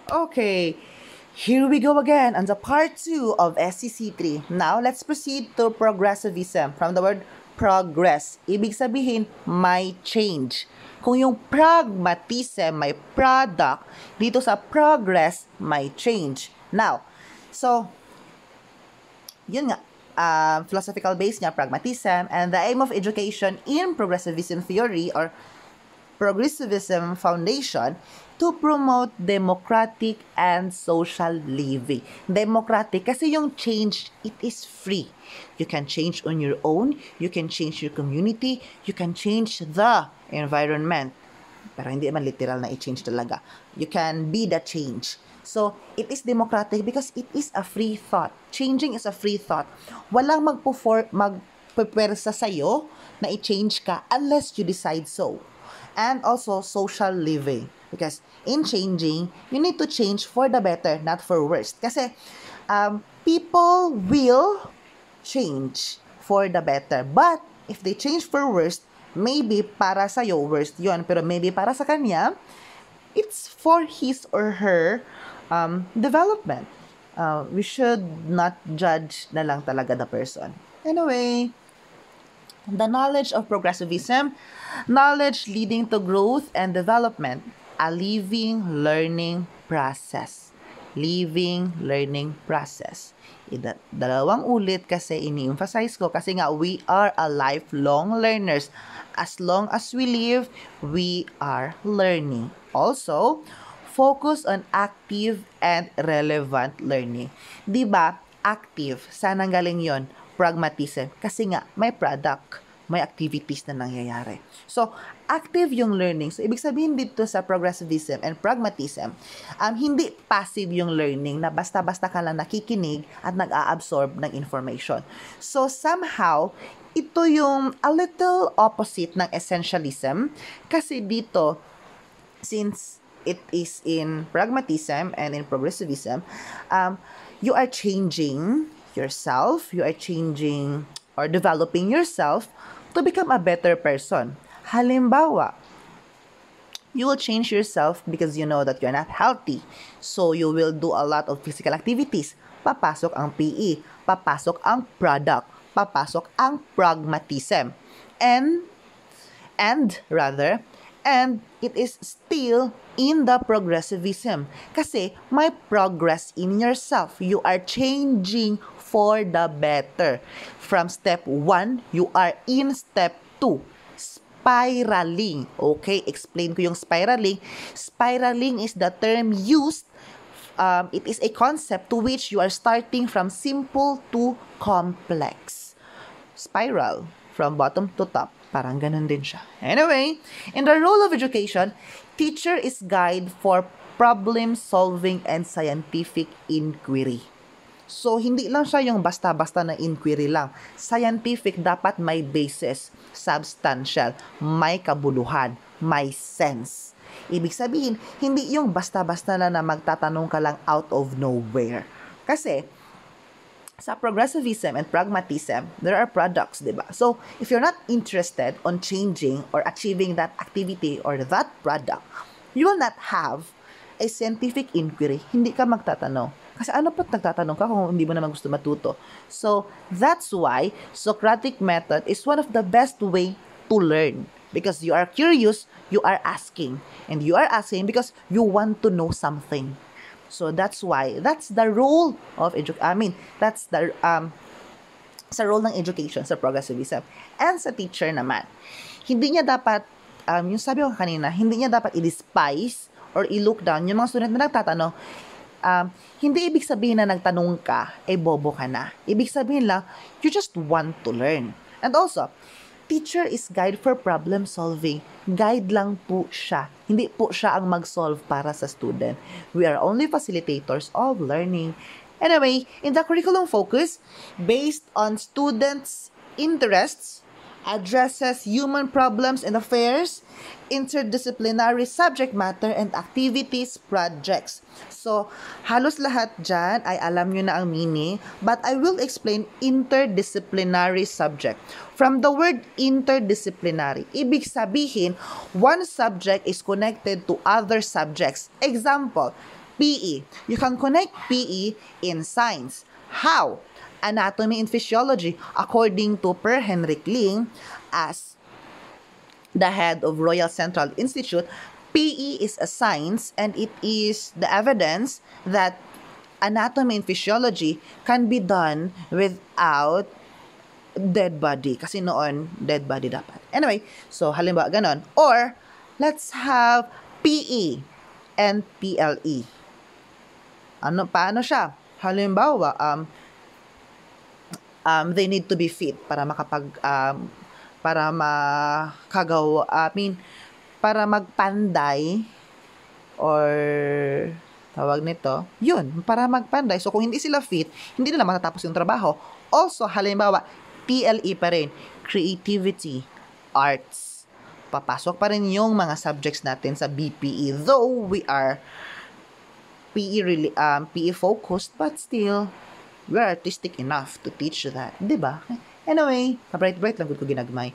Okay, here we go again on the part 2 of SCC3. Now, let's proceed to progressivism from the word progress. Ibig sabihin, may change. Kung yung pragmatism, may product, dito sa progress, may change. Now, so, yun nga, philosophical base niya, pragmatism, and the aim of education in progressivism theory or progressivism foundation to promote democratic and social living. Democratic kasi yung change, it is free. You can change on your own, you can change your community, you can change the environment. Pero hindi man literal na i-change talaga. You can be the change. So, it is democratic because it is a free thought. Changing is a free thought. Walang magpupwersa sa'yo na i-change ka unless you decide so. And also, social living. Because in changing, you need to change for the better, not for worse. Kasi, people will change for the better. But, if they change for worse, maybe para sa'yo, worst yun. Pero maybe para sa kanya, it's for his or her development. We should not judge na lang talaga the person. Anyway, the knowledge of progressivism, knowledge leading to growth and development, a living learning process. Living learning process. Dalawang ulit kasi ini-emphasize ko kasi nga we are a lifelong learners. As long as we live, we are learning. Also, focus on active and relevant learning. 'Di ba? Active, saan ang galing 'yon? Pragmatism. Kasi nga may product, may activities na nangyayari. So, active yung learning. So, ibig sabihin dito sa progressivism and pragmatism, hindi passive yung learning na basta-basta ka lang nakikinig at nag-a-absorb ng information. So, somehow, ito yung a little opposite ng essentialism kasi dito, since it is in pragmatism and in progressivism, you are changing yourself, you are changing or developing yourself to become a better person. Halimbawa, you will change yourself because you know that you're not healthy. So, you will do a lot of physical activities. Papasok ang PE, papasok ang product, papasok ang pragmatism. And it is still in the progressivism. Kasi may progress in yourself. You are changing for the better. From step 1, you are in step 2. Spiraling. Okay, explain ko yung spiraling. Spiraling is the term used. It is a concept to which you are starting from simple to complex. Spiral, from bottom to top. Parang ganun din siya. Anyway, in the role of education, teacher is guide for problem solving and scientific inquiry. So, hindi lang siya yung basta-basta na inquiry lang. Scientific, dapat may basis, substantial, may kabuluhan, may sense. Ibig sabihin, hindi yung basta-basta na magtatanong ka lang out of nowhere. Kasi, sa progressivism and pragmatism, there are products, diba? So, if you're not interested on changing or achieving that activity or that product, you will not have a scientific inquiry. Hindi ka magtatanong. Kasi ano pa't nagtatanong ka kung hindi mo naman gusto matuto? So, that's why Socratic method is one of the best way to learn. Because you are curious, you are asking. And you are asking because you want to know something. So that's why, that's the role of that's the sa role ng education sa progressivism. And sa teacher naman, hindi niya dapat, yung sabi ko kanina, hindi niya dapat i-despise or i-look down yung mga student na nagtatanong. Hindi ibig sabihin na nagtanong ka, bobo ka na. Ibig sabihin lang, you just want to learn. And also, teacher is guide for problem solving. Guide lang po siya. Hindi po siya ang mag-solve para sa student. We are only facilitators of learning. Anyway, in the curriculum focus, based on students' interests, addresses human problems and affairs, interdisciplinary subject matter, and activities, projects. So, halos lahat dyan ay alam nyo na ang meaning, but I will explain interdisciplinary subject. From the word interdisciplinary, ibig sabihin, one subject is connected to other subjects. Example, PE. You can connect PE in science. How? Anatomy and physiology. According to Per Henrik Ling, as the head of Royal Central Institute, PE is a science and it is the evidence that anatomy and physiology can be done without dead body. Kasi noon, dead body dapat. Anyway, so halimbawa ganon. Or, let's have PE and PLE. Paano siya? Halimbawa, they need to be fit para para makagawa, para magpanday or tawag nito, yun, para magpanday. So, kung hindi sila fit, hindi nila matatapos yung trabaho. Also, halimbawa, PLE pa rin, creativity, arts. Papasok pa rin yung mga subjects natin sa BPE. Though we are PE focused, but still, we're artistic enough to teach that. Diba? Anyway, bright lang ko ginagmay.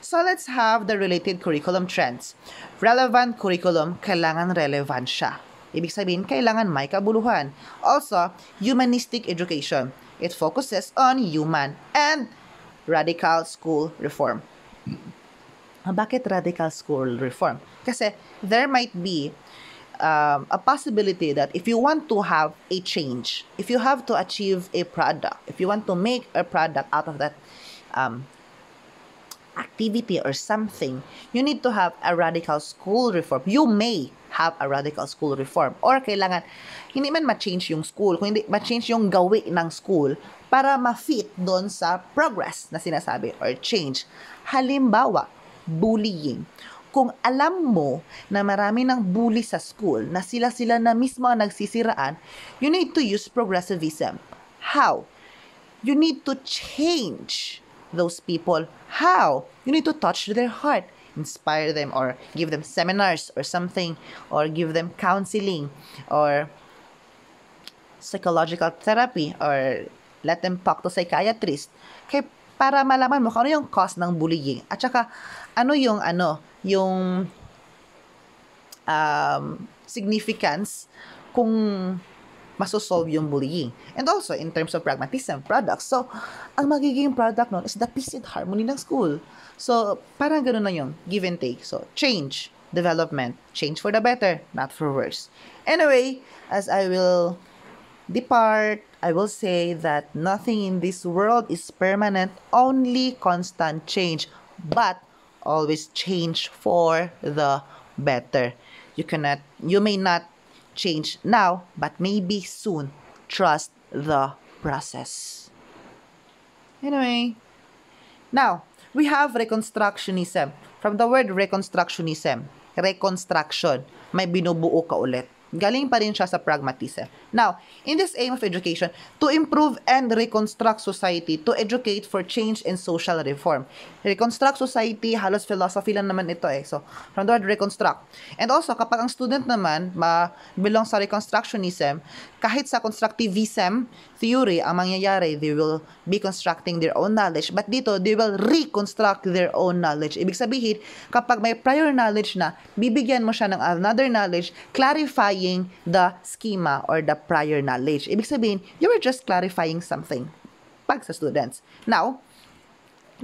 So, let's have the related curriculum trends. Relevant curriculum, kailangan relevant siya. Ibig sabihin, kailangan may kabuluhan. Also, humanistic education. It focuses on human and radical school reform. Bakit radical school reform? Kasi there might be a possibility that if you want to have a change, if you have to achieve a product, if you want to make a product out of that activity or something, you need to have a radical school reform. You may have a radical school reform. Or kailangan, hindi man ma-change yung school, kung hindi ma-change yung gawi ng school para ma-fit doon sa progress na sinasabi or change. Halimbawa, bullying. Kung alam mo na marami ng bully sa school, na sila na mismo ang nagsisiraan, you need to use progressivism. How? You need to change those people. How? You need to touch their heart, inspire them, or give them seminars or something, or give them counseling, or psychological therapy, or let them talk to psychiatrist. Kaya para malaman mo kung ano yung cause ng bullying. At saka, yung significance kung masosolve yung bullying. And also, in terms of pragmatism, products. So, ang magiging product nun is the peace and harmony ng school. So, parang gano'n na yung give and take. So, change, development, change for the better, not for worse. Anyway, as I will depart, I will say that nothing in this world is permanent, only constant change, but always change for the better. You may not change now, but maybe soon. Trust the process. Anyway, now, we have reconstructionism. From the word reconstructionism, reconstruction, may binubuo ka ulit. Galing pa rin siya sa pragmatism. Now, in this aim of education, to improve and reconstruct society, to educate for change and social reform. Reconstruct society, halos philosophy lang naman ito eh. So, from the word reconstruct. And also, kapag ang student naman belong sa reconstructionism, kahit sa constructivism theory, ang mangyayari, they will be constructing their own knowledge. But dito, they will reconstruct their own knowledge. Ibig sabihin, kapag may prior knowledge na, bibigyan mo siya ng another knowledge, clarifying the schema or the prior knowledge. Ibig sabihin, you were just clarifying something pag sa students. Now,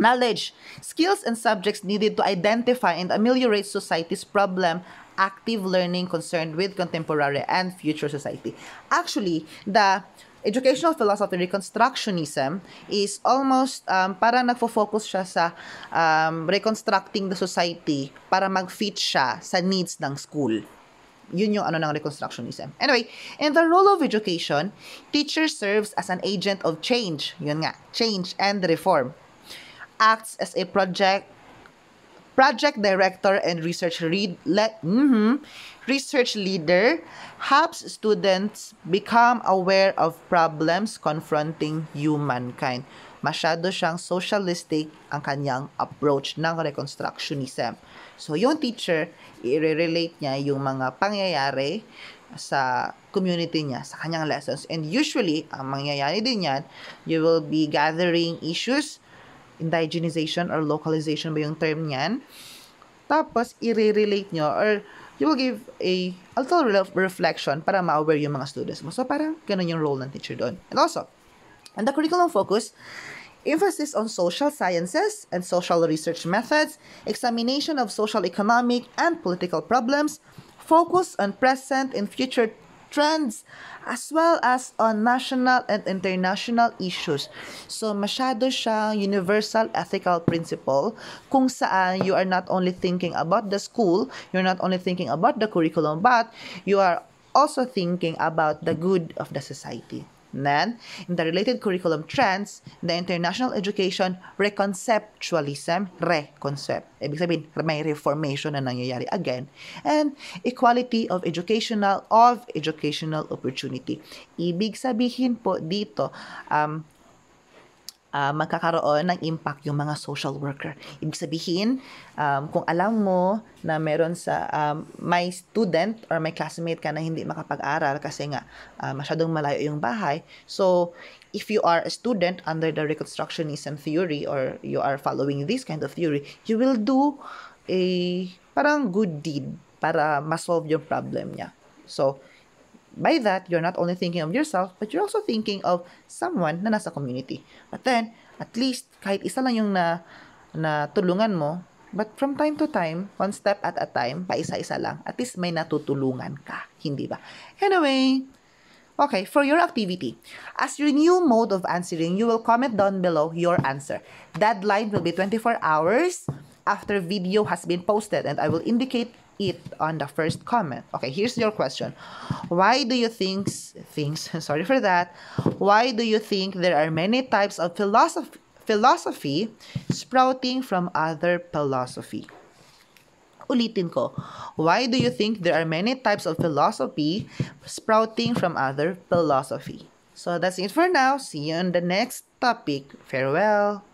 knowledge, skills and subjects needed to identify and ameliorate society's problem, active learning concerned with contemporary and future society. Actually, the educational philosophy reconstructionism is almost parang nagfo-focus siya sa reconstructing the society para mag-fit siya sa needs ng school. Yun yung ng reconstructionism. Anyway, in the role of education, teacher serves as an agent of change. Yun nga, change and reform. Acts as a project director and research leader, helps students become aware of problems confronting humankind. Masyado siyang socialistic ang kanyang approach ng reconstructionism. So, yung teacher, i-relate niya yung mga pangyayari sa community niya, sa kanyang lessons. And usually, ang mangyayari din yan, you will be gathering issues, indigenization or localization ba yung term niyan. Tapos, i-relate nyo or you will give a a little reflection para ma-aware yung mga students mo. So, parang ganun yung role ng teacher doon. And also, and the curriculum focus, emphasis on social sciences and social research methods, examination of social, economic, and political problems, focus on present and future trends, as well as on national and international issues. So, masyado siyang universal ethical principle kung saan you are not only thinking about the school, you're not only thinking about the curriculum, but you are also thinking about the good of the society. And then, in the related curriculum trends, the international education reconceptualism, reconcept. Ibig sabihin, may reformation na nangyayari again. And equality of educational opportunity. Ibig sabihin po dito, magkakaroon ng impact yung mga social worker. Ibig sabihin, kung alam mo na meron sa may student or may classmate ka na hindi makapag-aral kasi nga masyadong malayo yung bahay. So, if you are a student under the Reconstructionism theory or you are following this kind of theory, you will do a parang good deed para ma-solve yung problem niya. So, by that, you're not only thinking of yourself, but you're also thinking of someone na nasa community. But then, at least, kahit isa lang yung na tulungan mo, but from time to time, one step at a time, paisa-isa lang, at least may natutulungan ka. Hindi ba? Anyway, okay, for your activity, as your new mode of answering, you will comment down below your answer. Deadline will be 24 hours after video has been posted, and I will indicate it on the first comment. Okay, here's your question. Why do you think sorry for that, why do you think there are many types of philosophy sprouting from other philosophy? Ulitin ko. Why do you think there are many types of philosophy sprouting from other philosophy? So that's it for now. See you on the next topic. Farewell.